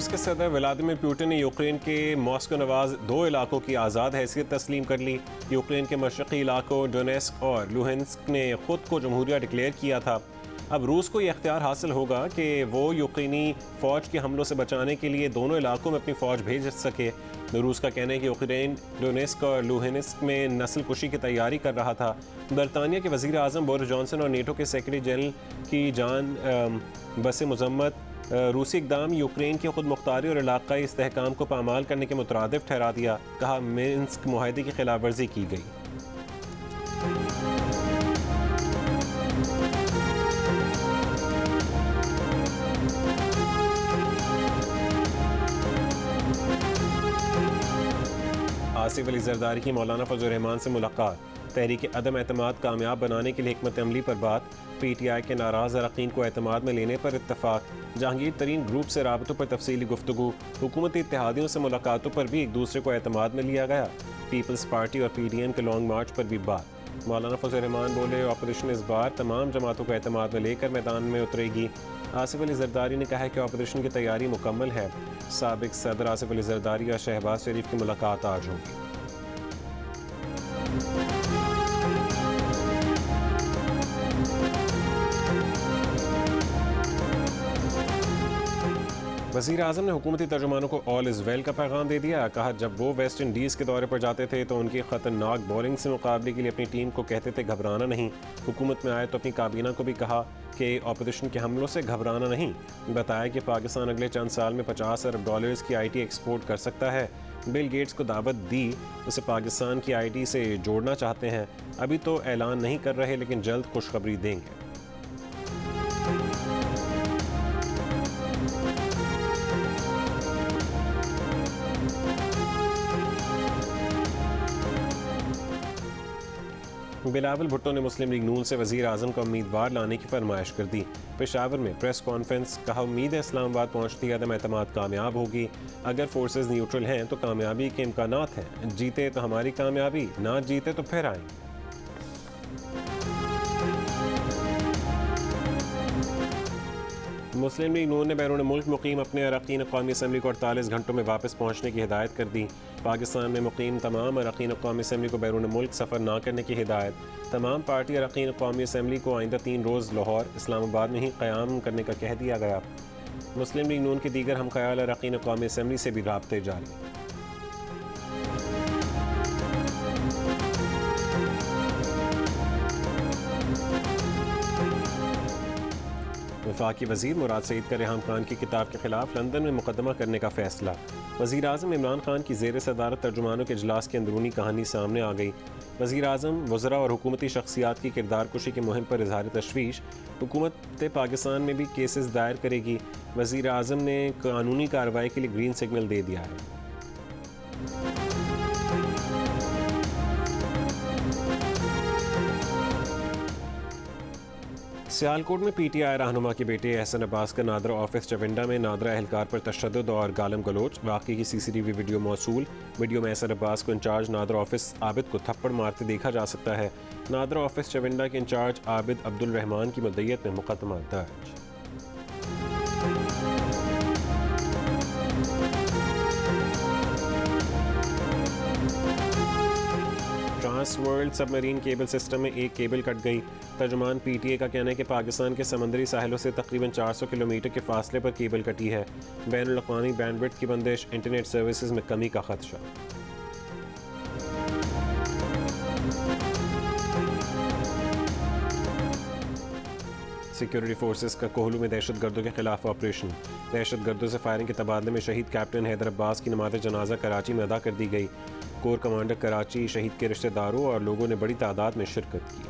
रूस के सदर व्लादिमीर पुतिन ने यूक्रेन के मॉस्को नवाज 2 इलाकों की आज़ाद हैसियत तस्लीम कर ली। यूक्रेन के मशरक़ी इलाकों डोनेस्क और लुहेंस्क ने ख़ुद को जमहूरिया डिक्लेयर किया था। अब रूस को यह इख्तियार हासिल होगा कि वो यूक्रेनी फ़ौज के हमलों से बचाने के लिए दोनों इलाकों में अपनी फ़ौज भेज सके। रूस का कहना है कि यूक्रेन डोनेस्क और लुहेंस्क में नस्ल कुशी की तैयारी कर रहा था। बरतानिया के वज़ीर आज़म बोरिस जॉनसन और नेटो के सेक्रेटरी जनरल की जान बसे मजम्मत रूसी इक़दाम यूक्रेन की खुद मुख्तारी और इलाक़ाई इस्तेहकाम को पामाल करने के मुतरादिफ ठहरा दिया। कहा मिन्स्क मुआहदे की खिलाफ वर्जी की गई। आसिफ अली जरदारी की मौलाना फजल रहमान से मुलाकात। तहरीक अदम एतमाद कामयाब बनाने के लिए हिकमत अमली पर बात। PTI के नाराज़ अरकान को एतमाद में लेने पर इत्तफाक। जहांगीर तरीन ग्रुप से राबतों पर तफसीली गुफ्तगू। हुकूमती इत्तेहादियों से मुलाकातों पर भी एक दूसरे को एतमाद में लिया गया। पीपल्स पार्टी और PDM के लॉन्ग मार्च पर भी बात। मौलाना फजल रहमान बोले ऑपोजिशन इस बार तमाम जमातों को एतमाद में लेकर मैदान में उतरेगी। आसिफ अली जरदारी ने कहा कि ऑपोजिशन की तैयारी मुकम्मल है। साबिक सदर आसिफ अली जरदारी और शहबाज शरीफ की मुलाकात आज होगी। वज़ीर आज़म ने हुकूमती तर्जुमानों को ऑल इज़ वेल का पैगाम दे दिया। कहा जब वो वेस्ट इंडीज़ के दौरे पर जाते थे तो उनकी ख़तरनाक बॉलिंग से मुकाबले के लिए अपनी टीम को कहते थे घबराना नहीं। हुकूमत में आए तो अपनी काबीना को भी कहा कि ऑपोजिशन के हमलों से घबराना नहीं। बताया कि पाकिस्तान अगले चंद साल में $50 अरब की IT एक्सपोर्ट कर सकता है। बिल गेट्स को दावत दी, उसे पाकिस्तान की IT से जोड़ना चाहते हैं। अभी तो ऐलान नहीं कर रहे लेकिन जल्द खुशखबरी देंगे। बिलावल भुट्टो ने मुस्लिम लीग नून से वज़ीर आज़म का उम्मीदवार लाने की फरमाइश कर दी। पेशावर में प्रेस कॉन्फ्रेंस। कहा उम्मीद है इस्लामाबाद पहुँचती अदम एतमाद कामयाब होगी। अगर फोर्सेस न्यूट्रल हैं तो कामयाबी के इम्कानात हैं। जीते तो हमारी कामयाबी, ना जीते तो फिर आएंगे। मुस्लिम लीग नून ने बैरून मुल्क मुकीम अपने अरकान कौमी असम्बली को 48 घंटों में वापस पहुँचने की हिदायत कर दी। पाकिस्तान में मुकीम तमाम अरकान कौमी असम्बली को बैरून मुल्क सफ़र न करने की हिदायत। तमाम पार्टी अरकान कौमी असम्बली को आइंदा 3 रोज़ लाहौर इस्लामाबाद में ही क़याम करने का कह दिया गया। मुस्लिम लीग नून के दीगर हम ख्याल अरकान कौमी असम्बली से भी राब्ते जारी। वफाकी वज़ीर मुराद सईद का रेहाम खान की किताब के खिलाफ लंदन में मुकदमा करने का फैसला। वज़ीर आज़म इमरान खान की ज़ेर सदारत तर्जुमानों के इजलास की अंदरूनी कहानी सामने आ गई। वज़ीर आज़म वज़रा और हुकूमती शख्सियात की किरदार कुशी की मुहिम पर इज़हार तशवीश। हुकूमत पाकिस्तान में भी केसेस दायर करेगी। वज़ीर आज़म ने कानूनी कार्रवाई के लिए ग्रीन सिग्नल दे दिया है। सियालकोट में PTI रहनुमा के बेटे एहसन अब्बास का नादरा ऑफिस चविंडा में नादरा एहलकार पर तशद्दुद और गालम गलोच। वाक़ई की CCTV वीडियो मौसूल। वीडियो में एहसन अब्बास को इंचार्ज नादरा ऑफिस आबिद को थप्पड़ मारते देखा जा सकता है। नादरा ऑफिस चविंडा के इंचार्ज आबिद अब्दुल रहमान की मुद्दईयत में मुकदमा दर्ज। Trans world submarine cable system में एक केबल कट गई। तर्जुमान PTA का कहना है कि पाकिस्तान के समंदरी साहिलों से तकरीबन 400 किलोमीटर के फासले पर केबल कटी है। बैनुल अक़वामी बैंडविड्थ की बंदिश, इंटरनेट सर्विसेज में कमी का खदशा। सिक्योरिटी फोर्सेस का कोहलू में दहशतगर्दों के खिलाफ ऑपरेशन। दहशतगर्दों से फायरिंग के तबादले में शहीद कैप्टन हैदर अब्बास की नमाज जनाजा कराची में अदा कर दी गई। कोर कमांडर कराची, शहीद के रिश्तेदारों और लोगों ने बड़ी तादाद में शिरकत की।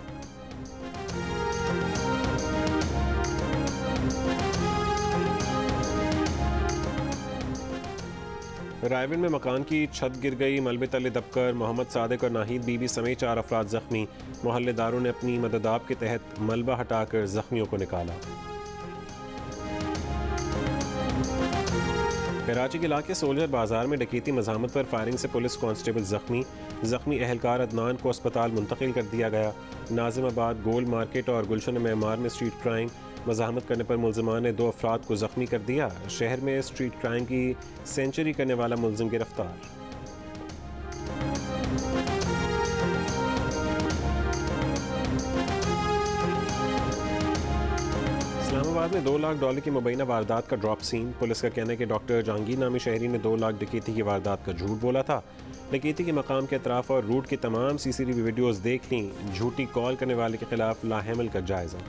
रायविन में मकान की छत गिर गई। मलबे तले दबकर मोहम्मद सादिक और नाहिद बीबी समेत 4 अफराद जख्मी। मोहल्लेदारों ने अपनी मददाब के तहत मलबा हटाकर जख्मियों को निकाला। कराची के इलाके सोल्जर बाजार में डकैती मज़ामत पर फायरिंग से पुलिस कांस्टेबल जख्मी अहलकार अदनान को अस्पताल मुंतकिल कर दिया गया। नाजिमाबाद गोल मार्केट और गुलशन मेमार में स्ट्रीट क्राइम मज़ाहमत करने पर मुलजमान ने 2 अफराद को ज़ख्मी कर दिया। शहर में स्ट्रीट क्राइम की सेंचुरी करने वाला मुलजिम गिरफ्तार। इस्लामाबाद में $2 लाख की मुबैना वारदात का ड्रॉप सीन। पुलिस का कहना है कि डॉक्टर जहांगीर नामी शहरी ने 2 लाख डकैती की वारदात का झूठ बोला था। डकैती के मकाम के अतराफ और रूट की तमाम CCTV वीडियोस देख ली। झूठी कॉल करने वाले के खिलाफ लाहमल का जायजा।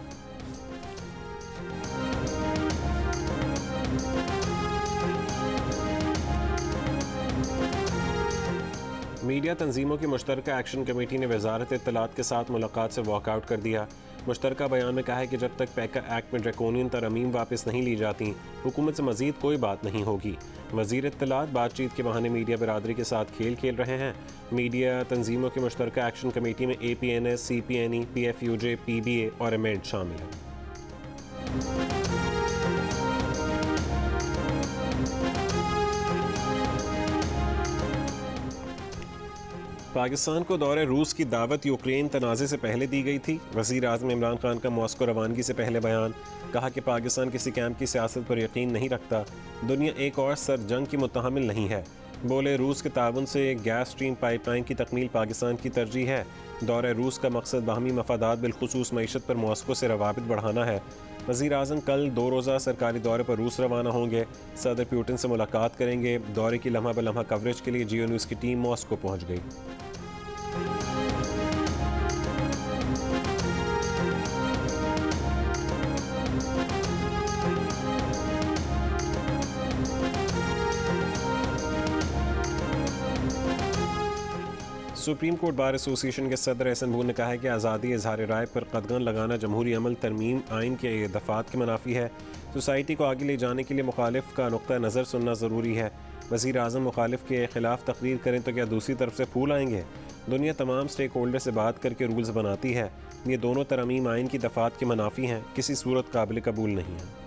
मीडिया तंजीमों की मुश्तरका एक्शन कमेटी ने वजारत इत्तलात के साथ मुलाकात से वॉकआउट कर दिया। मुश्तरका बयान में कहा है कि जब तक पैका एक्ट में ड्रैकोनियन तरमीम वापस नहीं ली जाती, हुकूमत से मजीद कोई बात नहीं होगी। वजीर इत्तलात बातचीत के बहाने मीडिया बरादरी के साथ खेल खेल रहे हैं। मीडिया तंजीमों की मुश्तरका एक्शन कमेटी में APNS, CPNE, PFUJ, PBA और एमेंट शामिल हैं। पाकिस्तान को दौरे रूस की दावत यूक्रेन तनाज़े से पहले दी गई थी। वज़ीर आज़म इमरान खान का मॉस्को रवानगी से पहले बयान। कहा कि पाकिस्तान किसी कैंप की सियासत पर यकीन नहीं रखता। दुनिया एक और सर जंग की मुतहमिल नहीं है। बोले रूस के ताउन से गैस स्ट्रीम पाइपलाइन की तकमील पाकिस्तान की तरजीह है। दौरे रूस का मकसद बाहमी मफादात बिलखुसूस मईशत पर मॉस्को से रवाबित बढ़ाना है। वज़ीर आज़म कल 2 रोज़ा सरकारी दौरे पर रूस रवाना होंगे। सदर पुतिन से मुलाकात करेंगे। दौरे की लम्हा ब लम्हा कवरेज के लिए जियो न्यूज़ की टीम मॉस्को पहुँच गई। सुप्रीम कोर्ट बार एसोसिएशन के सदर एहसन बूर ने कहा है कि आज़ादी इजहार राय पर कदगन लगाना जमहूरी अमल तरमीम आइन के दफ़ात के मुनाफी है। सोसाइटी को आगे ले जाने के लिए मुखालिफ का नुक्ता नज़र सुनना ज़रूरी है। वज़ीर आज़म मुखालिफ के ख़िलाफ़ तकरीर करें तो क्या दूसरी तरफ से फूल आएंगे? दुनिया तमाम स्टेक होल्डर से बात करके रूल्स बनाती है। ये दोनों तरमीम आइन की दफ़ात के मुनाफी हैं, किसी सूरत काबिल कबूल नहीं है।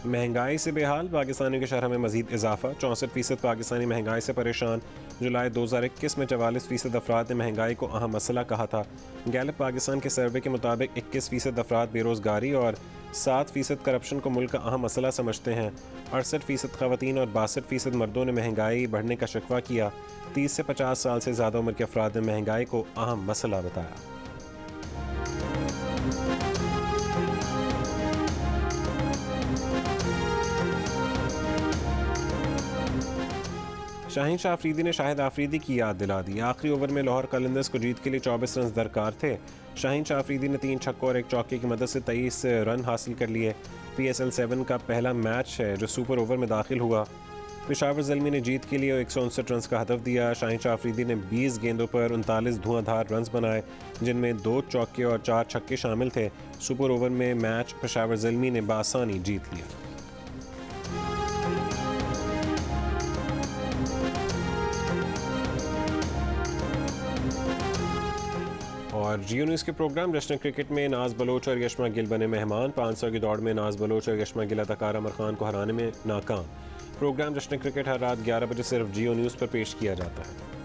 महंगाई से बेहाल, पाकिस्तानियों के शरह में मजीद इजाफा। 64% पाकिस्तानी महंगाई से परेशान। जुलाई 2021 में 44% अफराद ने महंगाई को अहम मसला कहा था। गैलप पाकिस्तान के सर्वे के मुताबिक 21% अफराद बेरोज़गारी और 7% करप्शन को मुल्क का अहम मसला समझते हैं। 68% ख़वातीन और 62% मर्दों ने महंगाई बढ़ने का शिकवा किया। 30 से 50 साल से ज़्यादा उम्र के अफराद ने महंगाई को अहम मसला बताया। शाहीन शाह अफरीदी ने शाहिद आफरीदी की याद दिला दी। आखिरी ओवर में लाहौर कलंदर्स को जीत के लिए 24 रन दरकार थे। शाहीन शाह अफरीदी ने 3 छक्कों और 1 चौके की मदद से 23 रन हासिल कर लिए। PSL 7 का पहला मैच है जो सुपर ओवर में दाखिल हुआ। पेशावर ज़ल्मी ने जीत के लिए 159 रन का हदफ दिया। शाहीन शाह अफरीदी ने 20 गेंदों पर 39 धुआंधार रन बनाए, जिनमें 2 चौके और 4 छक्के शामिल थे। सुपर ओवर में मैच पेशावर ज़ल्मी ने बासानी जीत लिया। और जियो न्यूज़ के प्रोग्राम जश्न क्रिकेट में नाज बलोच और यशमा गिल बने मेहमान। 500 की दौड़ में नाज बलोच और यशमा गिल अदाकार अमर खान को हराने में नाकाम। प्रोग्राम जश्न क्रिकेट हर रात 11 बजे सिर्फ जियो न्यूज़ पर पेश किया जाता है।